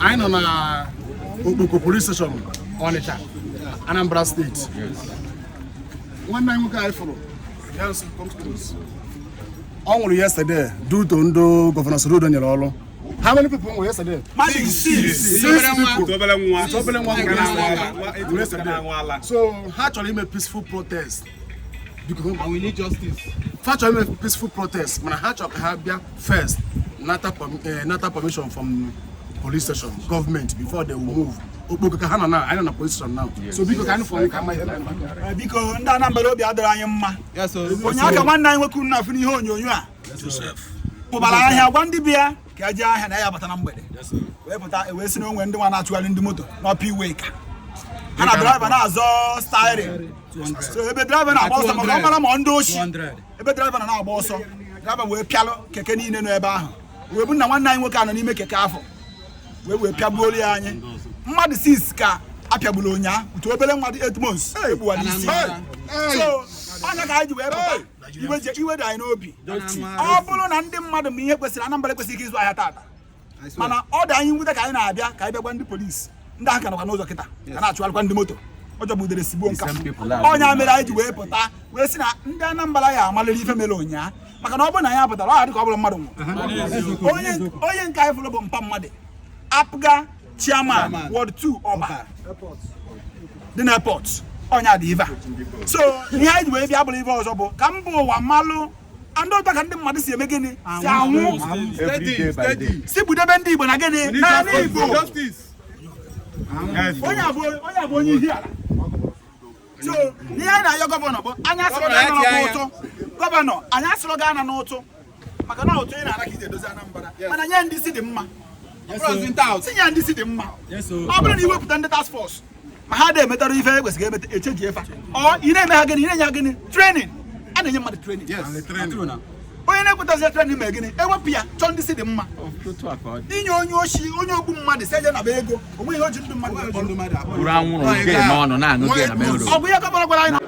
I know na police station Onitsha, Anambra State. One night we got follow. Yes, come close. Only yesterday, due to Governor Surudo Nyalolo. How many people were yesterday? Six people. So actually made peaceful protest. And we need justice. Actually made peaceful protest. Man, I have first not permission from police station, government before they will move. I don't know position now. So because I know for because Anambra be other ayamma. Yes, sir. Onyaka one night we could not finish on you. Joseph. Obala ha gwandi bia ka ja ha na ya bata na mgbede. Yes sir. We put we si no when the one actually in the motor, not P wake. And a driver na zo steering. So ebe driver na boss ma mara ma ndo shi. Ebe driver na boss. Driver we pialo keke ni ne no ebe ahụ. We bu na one night we ka no n'ime keke afọ. We piabuoli anyị. Mmadụ 6 ka apiagbulu onya. Utu obele mmadụ 8 months. Ebuwa n'isi. So anya ka ji we pụta. Iwe dị anyị n'obi. Ọ bụrụ na ndị mmadụ ma ihe kwesịrị Anambra kwesịrị izu ahịa tata. Mana ọ dị anyị nwute ka anyị na-abịa ka anyị bịa gwa ndị polisi. Ndị aka nakwa n'ụzọ kịta. Ka na-achụgharịkwa ndị moto. Ọjọ budere sigbuo nka. Ọnya mere anyị ji wee pụta wee sị na ndị Anambra ya amaliri ife mere onya. Maka na ọ bụrụ na anyị apụtara ọ dị ka ọ bụrụ mmadụ nwụrụ. Onye nke anyị fụrụ bụ mpa mmadụ. Apga chairman Ward 2 Oba. The airport. Onya dị iva. So ihe anyị ji wee bịa bụrụ ife ọzọ bụ ka mba ụwa malụ and ụta ka ndị mmadụ si eme gịnị si anwụ si budebe ndị Igbo na gịnị naanị Igbo onye abụ onye ihe ala. So ihe anyị na-ayọ gọvanọ bụ anya asịrọ gị ana n'ụtụ gọvanọ anya asịrọ gị ana n'ụtụ maka na ụtụ ị na-ara ka ị ga-edozi Anambra mana nye ndị isi dị mma tinye ndị isi dị mma ọ bụrụ na iwepụta ndị task force ma ha dị emetara ife ekwesịghị emeta echeji efa ọ ị na-eme ha gịnị ị na-enye ha gịnị training a na-enye mmadụ training onye na-ekwetazi training mee gịnị ewepụ ya chọọ ndị isi dị mma inye onye oshi onye ogbu mmadụ si eje naba ego onwe ihe o ji ndị mmadụ ọ bụ ihe gọvanọ gwara anyị